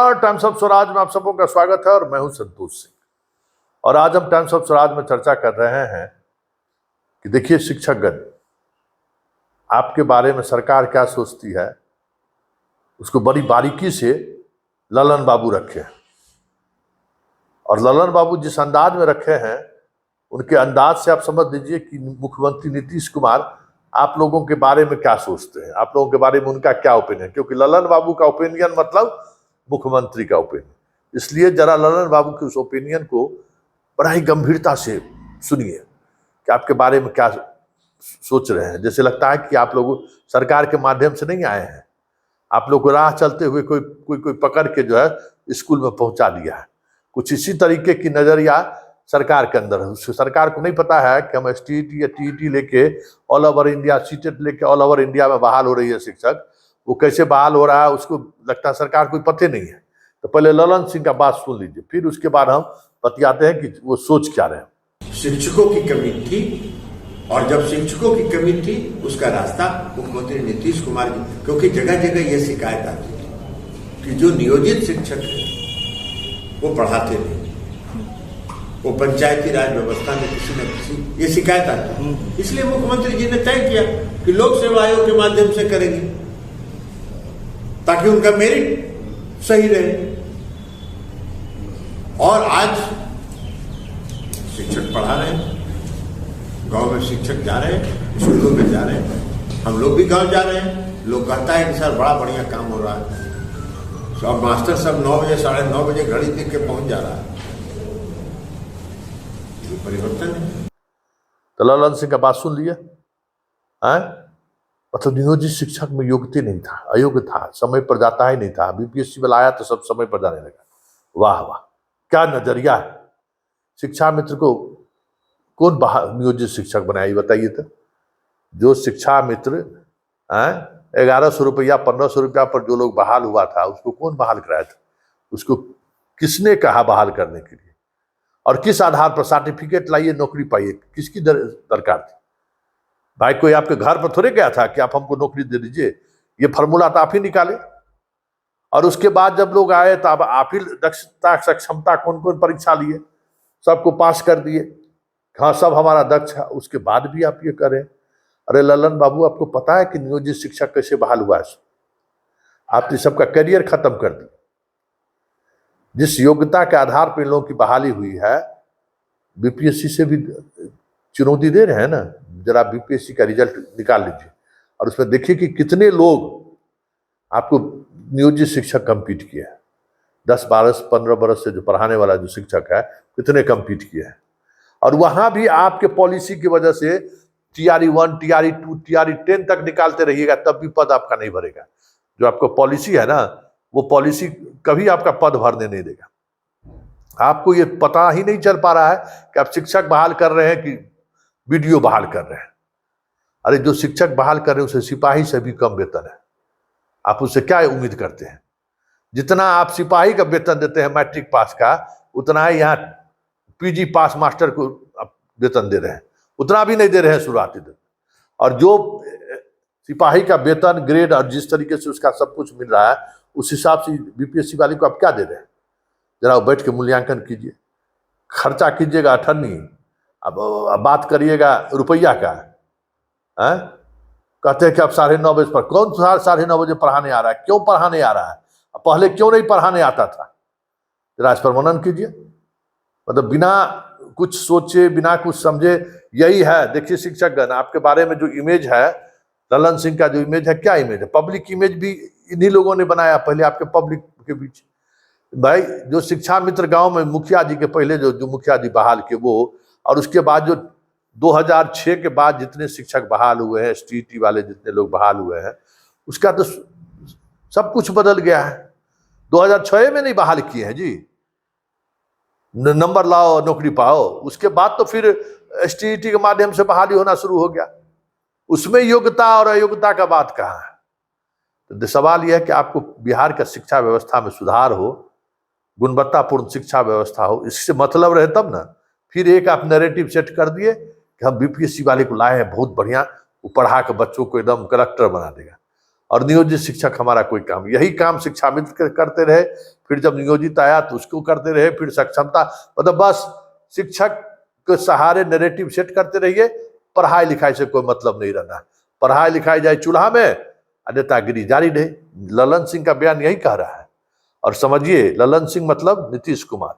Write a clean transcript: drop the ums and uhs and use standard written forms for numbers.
Times of Swaraj में आप सबों का स्वागत है और मैं हूं संतोष सिंह। और आज हम टाइम्स ऑफ स्वराज में चर्चा कर रहे हैं कि देखिए शिक्षकगण आपके बारे में सरकार क्या सोचती है, उसको बड़ी बारीकी से ललन बाबू रखे हैं। और ललन बाबू जिस अंदाज में रखे हैं उनके अंदाज से आप समझ लीजिए कि मुख्यमंत्री नीतीश कुमार आप लोगों के बारे में क्या सोचते हैं, आप लोगों के बारे में उनका क्या ओपिनियन। क्योंकि ललन बाबू का ओपिनियन मतलब मुख्यमंत्री का ओपिनियन, इसलिए जरा ललन बाबू के उस ओपिनियन को बड़ा ही गंभीरता से सुनिए कि आपके बारे में क्या सोच रहे हैं। जैसे लगता है कि आप लोग सरकार के माध्यम से नहीं आए हैं, आप लोग को राह चलते हुए कोई पकड़ के जो है स्कूल में पहुंचा दिया है। कुछ इसी तरीके की नजरिया सरकार के अंदर है। सरकार को नहीं पता है कि हम STET या TET लेके ऑल ओवर इंडिया, CTET लेके ऑल ओवर इंडिया में बहाल हो रही है शिक्षक, वो कैसे बहाल हो रहा है उसको लगता है सरकार को पता नहीं है। तो पहले ललन सिंह का बात सुन लीजिए, फिर उसके बाद हम बतियाते हैं कि वो सोच क्या रहे हैं। शिक्षकों की कमी थी और जब शिक्षकों की कमी थी उसका रास्ता मुख्यमंत्री नीतीश कुमार जी, क्योंकि जगह जगह ये शिकायत आती थी कि जो नियोजित शिक्षक है वो पढ़ाते नहीं, वो पंचायती राज व्यवस्था में किसी न किसी ये शिकायत आती है। इसलिए मुख्यमंत्री जी ने तय किया कि लोक सेवा आयोग के माध्यम से करेंगे ताकि उनका मेरिट सही रहे। और आज शिक्षक पढ़ा रहे हैं, गांव में शिक्षक जा रहे हैं, स्कूलों में जा रहे हैं, हम लोग भी गांव जा रहे हैं। लोग कहता है कि सर बड़ा बढ़िया काम हो रहा है, सब मास्टर सब 9 बजे 9:30 बजे घड़ी देख के पहुंच जा रहा है। ये परिवर्तन है। तो ललन सिंह का बात सुन लिया है। मतलब नियोजित शिक्षक में योग्यता नहीं था, अयोग्य था, समय पर जाता ही नहीं था। BPSC वाला आया तो सब समय पर जाने लगा। वाह वाह, क्या नजरिया है। शिक्षा मित्र को कौन नियोजित शिक्षक बनाया ये बताइए तो। जो शिक्षा मित्र 1100 रुपया 1500 रुपया पर जो लोग बहाल हुआ था उसको कौन बहाल कराया था, उसको किसने कहा बहाल करने के लिए, और किस आधार पर सर्टिफिकेट लाइए नौकरी पाइए, किसकी दरकार थी। भाई कोई आपके घर पर थोड़े गया था कि आप हमको नौकरी दे दीजिए, ये फार्मूला तो आप ही निकाले। और उसके बाद जब लोग आए तो आप ही दक्षता सक्षमता कौन कौन परीक्षा लिए, सबको पास कर दिए, हाँ सब हमारा दक्ष है, उसके बाद भी आप ये करें। अरे ललन बाबू, आपको पता है कि नियोजित शिक्षक कैसे बहाल हुआ है? आपने सबका करियर खत्म कर दिया। जिस योग्यता के आधार पर इन लोगों की बहाली हुई है, BPSC से भी चुनौती दे रहे हैं ना। जरा BPSC का रिजल्ट निकाल लीजिए और उसमें देखिए कि कितने लोग आपको नियोजित शिक्षक कंपीट किए हैं। 10, 12, 15 बरस से जो पढ़ाने वाला जो शिक्षक है, कितने कंपीट किए हैं। और वहां भी आपके पॉलिसी की वजह से TRE1, TRE2, TRE10 तक निकालते रहिएगा, तब भी पद आपका नहीं भरेगा। जो आपका पॉलिसी है ना, वो पॉलिसी कभी आपका पद भरने नहीं देगा। आपको ये पता ही नहीं चल पा रहा है कि आप शिक्षक बहाल कर रहे हैं कि BDO बहाल कर रहे हैं। अरे जो शिक्षक बहाल कर रहे हैं उसे सिपाही से भी कम वेतन है। आप उससे क्या उम्मीद करते हैं? जितना आप सिपाही का वेतन देते हैं मैट्रिक पास का, उतना ही यहाँ PG पास मास्टर को आप वेतन दे रहे हैं, उतना भी नहीं दे रहे हैं शुरुआती दिन। और जो सिपाही का वेतन ग्रेड और जिस तरीके से उसका सब कुछ मिल रहा है, उस हिसाब से BPSC वाले को आप क्या दे रहे हैं? जरा बैठ के मूल्यांकन कीजिए, खर्चा कीजिएगा अठन्नी, अब बात करिएगा रुपया का। कहते हैं कि अब 9:30 बजे पर कौन 9:30 बजे पढ़ाने आ रहा है, क्यों पढ़ाने आ रहा है, पहले क्यों नहीं पढ़ाने आता था? जरा इस पर मनन कीजिए। मतलब बिना कुछ सोचे, बिना कुछ समझे, यही है। देखिए शिक्षकगण, आपके बारे में जो इमेज है, ललन सिंह का जो इमेज है, क्या इमेज है? पब्लिक इमेज भी इन्हीं लोगों ने बनाया पहले आपके पब्लिक के बीच। भाई जो शिक्षा मित्र गांव में मुखिया जी के पहले जो मुखिया जी बहाल के वो, और उसके बाद जो 2006 के बाद जितने शिक्षक बहाल हुए हैं, STET वाले जितने लोग बहाल हुए हैं, उसका तो सब कुछ बदल गया है। 2006 में नहीं बहाल किए हैं जी, नंबर लाओ नौकरी पाओ। उसके बाद तो फिर STET के माध्यम से बहाली होना शुरू हो गया। उसमें योग्यता और अयोग्यता का बात कहाँ है? तो सवाल यह है कि आपको बिहार का शिक्षा व्यवस्था में सुधार हो, गुणवत्तापूर्ण शिक्षा व्यवस्था हो, इससे मतलब रहे तब ना। फिर एक आप नैरेटिव सेट कर दिए कि हम BPSC वाले को लाए हैं, बहुत बढ़िया, वो पढ़ा के बच्चों को एकदम कलेक्टर बना देगा। और नियोजित शिक्षक हमारा कोई काम, यही काम शिक्षा मित्र करते रहे, फिर जब नियोजित आया तो उसको करते रहे, फिर सक्षमता, मतलब बस शिक्षक के सहारे नैरेटिव सेट करते रहिए। पढ़ाई लिखाई से कोई मतलब नहीं रहना, पढ़ाई लिखाई जाए चूल्हा में, नेतागिरी जारी रहे। ललन सिंह का बयान यही कह रहा है। और समझिए, ललन सिंह मतलब नीतीश कुमार।